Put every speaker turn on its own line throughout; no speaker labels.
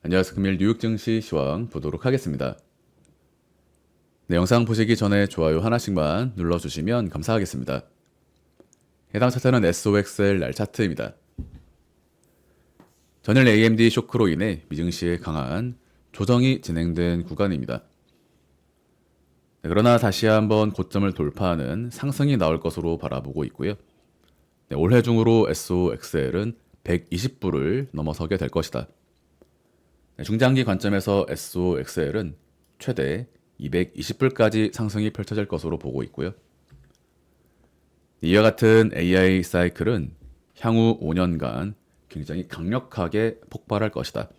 안녕하세요. 금일 뉴욕 증시 시황 보도록 하겠습니다. 네, 영상 보시기 전에 좋아요 하나씩만 눌러주시면 감사하겠습니다. 해당 차트는 SOXL 날 차트입니다. 전일 AMD 쇼크로 인해 미증시에 강한 조정이 진행된 구간입니다. 네, 그러나 다시 한번 고점을 돌파하는 상승이 나올 것으로 바라보고 있고요. 네, 올해 중으로 SOXL은 120불을 넘어서게 될 것이다. 네, 중장기 관점에서 SOXL은 최대 220불까지 상승이 펼쳐질 것으로 보고 있고요. 이와 같은 AI 사이클은 향후 5년간 굉장히 강력하게 폭발할 것이다.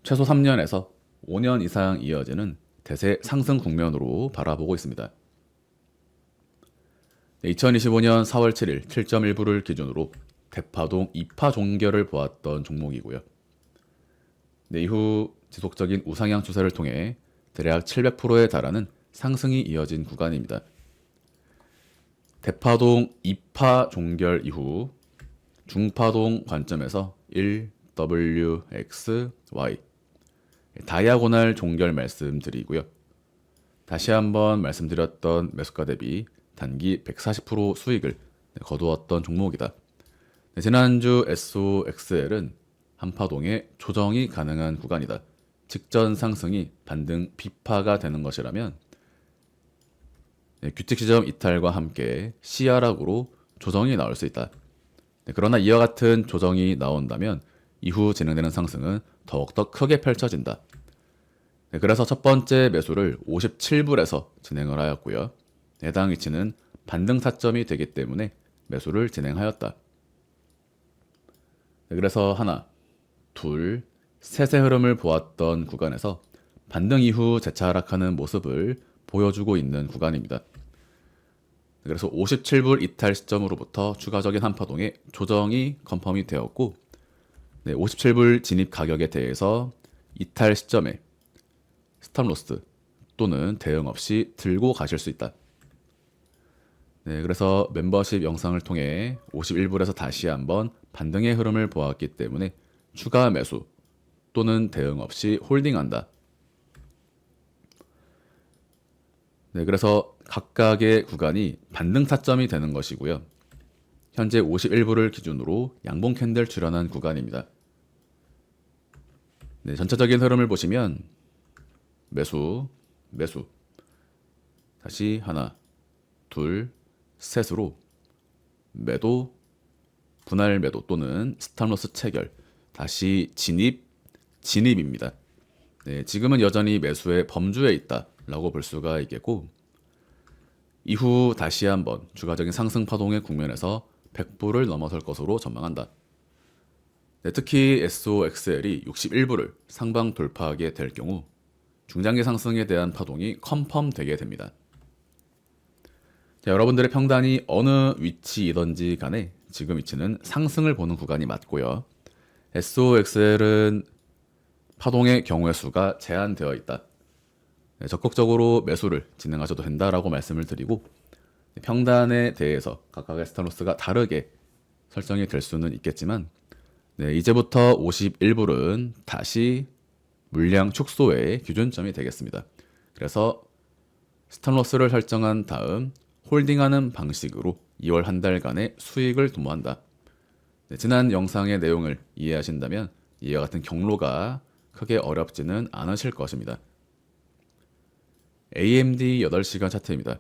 최소 3년에서 5년 이상 이어지는 대세 상승 국면으로 바라보고 있습니다. 2025년 4월 7일 7.1불을 기준으로 대파동 2파 종결을 보았던 종목이고요. 이후 지속적인 우상향 추세를 통해 대략 700%에 달하는 상승이 이어진 구간입니다. 대파동 2파 종결 이후 중파동 관점에서 1WXY 다이아고날 종결 말씀드리고요. 다시 한번 말씀드렸던 매수가 대비 단기 140% 수익을 거두었던 종목이다. 지난주 SOXL은 한파동의 조정이 가능한 구간이다. 직전 상승이 반등 비파가 되는 것이라면 규칙 지점 이탈과 함께 CR락으로 조정이 나올 수 있다. 그러나 이와 같은 조정이 나온다면 이후 진행되는 상승은 더욱더 크게 펼쳐진다. 그래서 첫 번째 매수를 57불에서 진행을 하였고요. 해당 위치는 반등 타점이 되기 때문에 매수를 진행하였다. 그래서 하나, 둘, 셋의 흐름을 보았던 구간에서 반등 이후 재차 하락하는 모습을 보여주고 있는 구간입니다. 그래서 57불 이탈 시점으로부터 추가적인 한파동의 조정이 컨펌이 되었고 57불 진입 가격에 대해서 이탈 시점에 스탑로스 또는 대응 없이 들고 가실 수 있다. 그래서 멤버십 영상을 통해 51불에서 다시 한번 반등의 흐름을 보았기 때문에 추가 매수 또는 대응 없이 홀딩한다. 그래서 각각의 구간이 반등 타점이 되는 것이고요. 현재 51불을 기준으로 양봉 캔들 출현한 구간입니다. 전체적인 흐름을 보시면 매수, 매수, 다시 하나, 둘, 셋으로 매도, 분할 매도 또는 스탑로스 체결, 다시 진입, 진입입니다. 지금은 여전히 매수의 범주에 있다라고 볼 수가 있겠고 이후 다시 한번 추가적인 상승 파동의 국면에서 100불을 넘어설 것으로 전망한다. 특히 SOXL이 61불을 상방 돌파하게 될 경우 중장기 상승에 대한 파동이 컨펌되게 됩니다. 여러분들의 평단이 어느 위치이든지 간에 지금 위치는 상승을 보는 구간이 맞고요. SOXL은 파동의 경우의 수가 제한되어 있다. 적극적으로 매수를 진행하셔도 된다라고 말씀을 드리고 평단에 대해서 각각의 스탑로스가 다르게 설정이 될 수는 있겠지만 이제부터 51불은 다시 물량 축소의 기준점이 되겠습니다. 그래서 스탑로스를 설정한 다음 홀딩하는 방식으로 2월 한 달간의 수익을 도모한다. 지난 영상의 내용을 이해하신다면 이와 같은 경로가 크게 어렵지는 않으실 것입니다. AMD 8시간 차트입니다.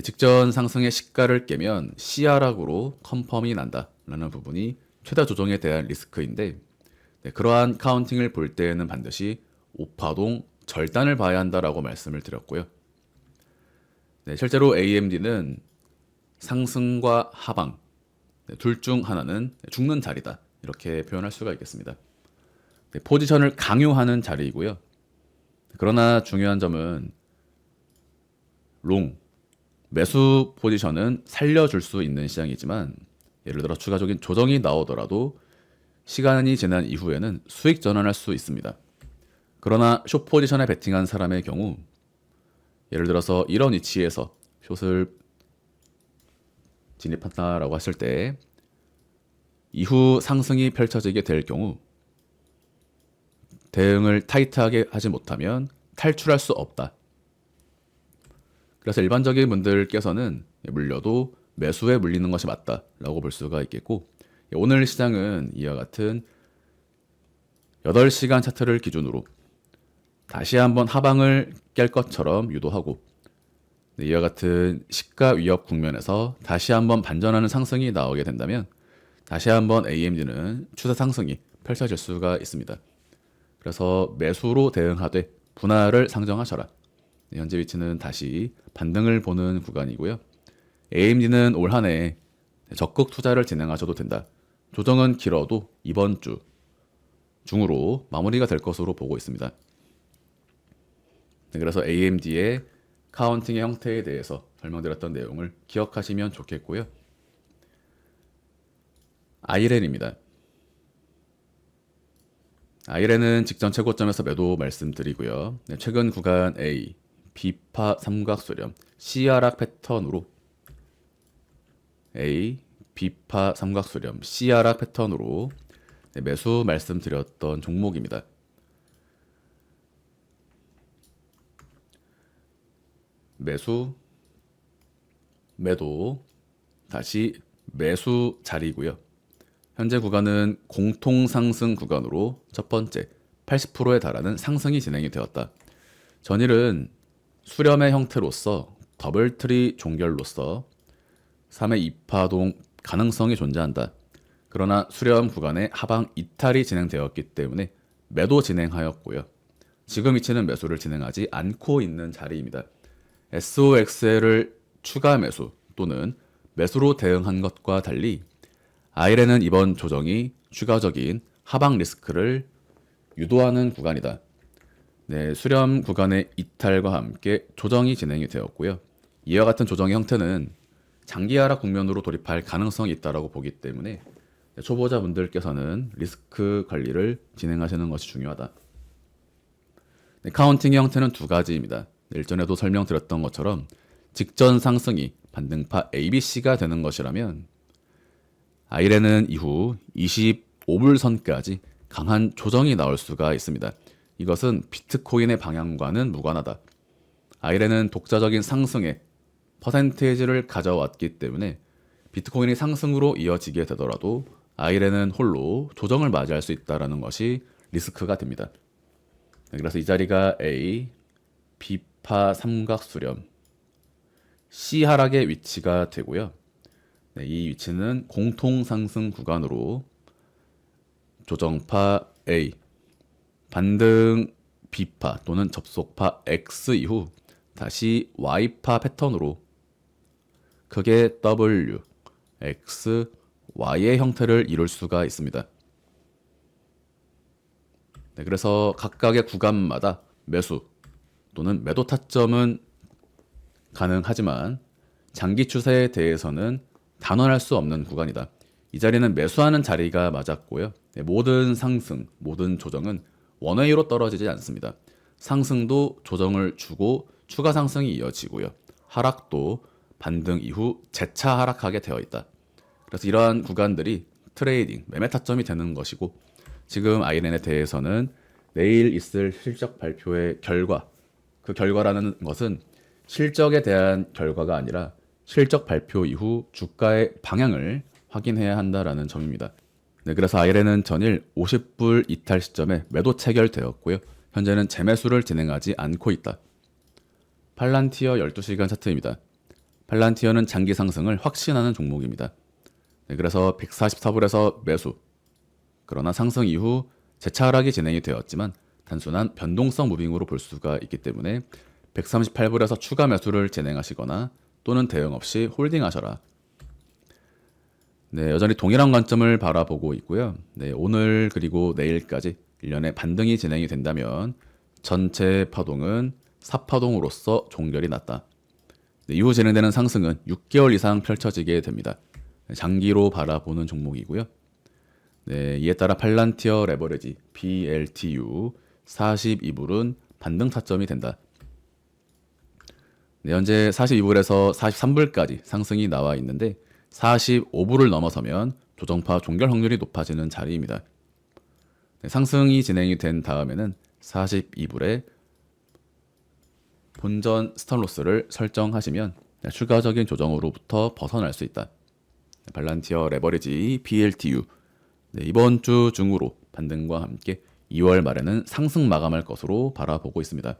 직전 상승의 시가를 깨면 CR락으로 컨펌이 난다라는 부분이 최다 조정에 대한 리스크인데 그러한 카운팅을 볼 때에는 반드시 5파동 절단을 봐야 한다라고 말씀을 드렸고요. 실제로 AMD는 상승과 하방 둘 중 하나는 죽는 자리다 이렇게 표현할 수가 있겠습니다. 포지션을 강요하는 자리이고요. 그러나 중요한 점은 롱 매수 포지션은 살려줄 수 있는 시장이지만 예를 들어 추가적인 조정이 나오더라도 시간이 지난 이후에는 수익 전환할 수 있습니다. 그러나 숏 포지션에 베팅한 사람의 경우 예를 들어서 이런 위치에서 숏을 진입한다라고 했을 때 이후 상승이 펼쳐지게 될 경우 대응을 타이트하게 하지 못하면 탈출할 수 없다. 그래서 일반적인 분들께서는 물려도 매수에 물리는 것이 맞다라고 볼 수가 있겠고, 오늘 시장은 이와 같은 8시간 차트를 기준으로 다시 한번 하방을 깰 것처럼 유도하고, 이와 같은 시가 위협 국면에서 다시 한번 반전하는 상승이 나오게 된다면 다시 한번 AMD는 추세 상승이 펼쳐질 수가 있습니다. 그래서 매수로 대응하되 분할을 상정하셔라. 현재 위치는 다시 반등을 보는 구간이고요. AMD는 올 한 해 적극 투자를 진행하셔도 된다. 조정은 길어도 이번 주 중으로 마무리가 될 것으로 보고 있습니다. 그래서 AMD의 카운팅의 형태에 대해서 설명드렸던 내용을 기억하시면 좋겠고요. 아이렌입니다. 아이렌은 직전 최고점에서 매도 말씀드리고요. 최근 구간 A, B파 삼각수렴, C 하락 패턴으로 A, B파 삼각수렴, C 하락 패턴으로 매수 말씀드렸던 종목입니다. 매수, 매도, 다시 매수 자리고요. 현재 구간은 공통 상승 구간으로 첫 번째 80%에 달하는 상승이 진행이 되었다. 전일은 수렴의 형태로서 더블트리 종결로서 3회 2파동 가능성이 존재한다. 그러나 수렴 구간에 하방 이탈이 진행되었기 때문에 매도 진행하였고요. 지금 위치는 매수를 진행하지 않고 있는 자리입니다. SOXL을 추가 매수 또는 매수로 대응한 것과 달리 아이렌은 이번 조정이 추가적인 하방 리스크를 유도하는 구간이다. 네, 수렴 구간의 이탈과 함께 조정이 진행이 되었고요. 이와 같은 조정의 형태는 장기 하락 국면으로 돌입할 가능성이 있다고 보기 때문에 초보자분들께서는 리스크 관리를 진행하시는 것이 중요하다. 네, 카운팅의 형태는 두 가지입니다. 일전에도 설명드렸던 것처럼 직전 상승이 반등파 ABC가 되는 것이라면 아이렌은 이후 25불 선까지 강한 조정이 나올 수가 있습니다. 이것은 비트코인의 방향과는 무관하다. 아이렌은 독자적인 상승의 퍼센테이지를 가져왔기 때문에 비트코인이 상승으로 이어지게 되더라도 아이렌은 홀로 조정을 맞이할 수 있다는 것이 리스크가 됩니다. 그래서 이 자리가 A, B파 삼각수렴, C 하락의 위치가 되고요. 네, 이 위치는 공통 상승 구간으로 조정파 A, 반등 B파 또는 접속파 X 이후 다시 Y파 패턴으로 크게 W, X, Y의 형태를 이룰 수가 있습니다. 네, 그래서 각각의 구간마다 매수 또는 매도 타점은 가능하지만 장기 추세에 대해서는 단언할 수 없는 구간이다. 이 자리는 매수하는 자리가 맞았고요. 네, 모든 상승, 모든 조정은 원웨이로 떨어지지 않습니다. 상승도 조정을 주고 추가 상승이 이어지고요. 하락도 반등 이후 재차 하락하게 되어 있다. 그래서 이러한 구간들이 트레이딩, 매매 타점이 되는 것이고, 지금 아이렌에 대해서는 내일 있을 실적 발표의 결과, 그 결과라는 것은 실적에 대한 결과가 아니라 실적 발표 이후 주가의 방향을 확인해야 한다라는 점입니다. 네, 그래서 아이렌은 전일 50불 이탈 시점에 매도 체결되었고요. 현재는 재매수를 진행하지 않고 있다. 팔란티어 12시간 차트입니다. 팔란티어는 장기 상승을 확신하는 종목입니다. 네, 그래서 144불에서 매수, 그러나 상승 이후 재차 하락이 진행이 되었지만 단순한 변동성 무빙으로 볼 수가 있기 때문에 138불에서 추가 매수를 진행하시거나 또는 대응 없이 홀딩하셔라. 네, 여전히 동일한 관점을 바라보고 있고요. 네, 오늘 그리고 내일까지 일련의 반등이 진행이 된다면 전체 파동은 4파동으로서 종결이 났다. 네, 이후 진행되는 상승은 6개월 이상 펼쳐지게 됩니다. 장기로 바라보는 종목이고요. 네, 이에 따라 팔란티어 레버리지 BLTU 42불은 반등 타점이 된다. 네, 현재 42불에서 43불까지 상승이 나와 있는데 45불을 넘어서면 조정파 종결 확률이 높아지는 자리입니다. 네, 상승이 진행이 된 다음에는 42불에 본전 스탑로스를 설정하시면 추가적인 조정으로부터 벗어날 수 있다. 발란티어 레버리지 BLTU 이번 주 중으로 반등과 함께 2월 말에는 상승 마감할 것으로 바라보고 있습니다.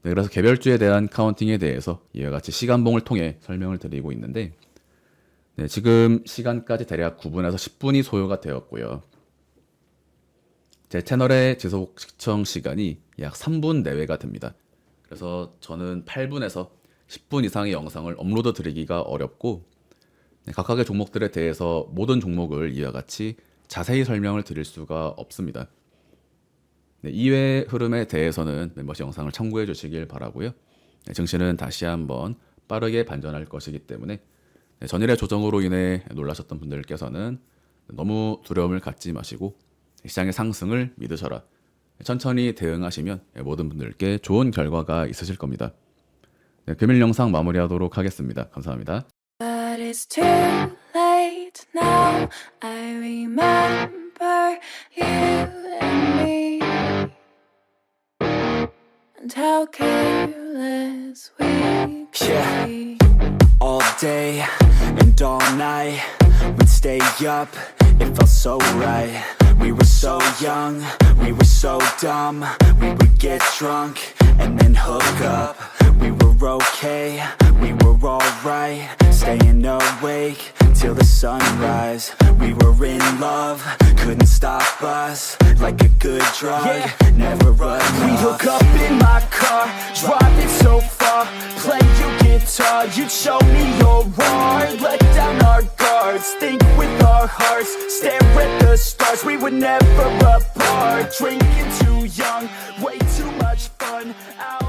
네, 그래서 개별주에 대한 카운팅에 대해서 이와 같이 시간봉을 통해 설명을 드리고 있는데 네, 지금 시간까지 대략 9분에서 10분이 소요가 되었고요. 제 채널의 지속 시청 시간이 약 3분 내외가 됩니다. 그래서 저는 8분에서 10분 이상의 영상을 업로드 드리기가 어렵고 네, 각각의 종목들에 대해서 모든 종목을 이와 같이 자세히 설명을 드릴 수가 없습니다. 네, 이외의 흐름에 대해서는 멤버십 영상을 참고해 주시길 바라고요. 네, 증시는 다시 한번 빠르게 반전할 것이기 때문에 네, 전일의 조정으로 인해 놀라셨던 분들께서는 너무 두려움을 갖지 마시고 시장의 상승을 믿으셔라. 천천히 대응하시면 모든 분들께 좋은 결과가 있으실 겁니다. 네, 금일 영상 마무리하도록 하겠습니다. 감사합니다.
But it's too late now. I remember you and me, and how careless we could
Yeah.
be.
All day and all night, we'd stay up, it felt so right. We were so young, we were so dumb. We would get drunk and then hook up. We were okay, we were alright. Staying awake till the sunrise. We were in love, couldn't stop us. Like a good drug, never enough. We hook up in my car, driving so far. Play your guitar, you'd show me your art. Let down our guards, think with our hearts. Stare at the stars, we were never apart. Drinking too young, way too much fun out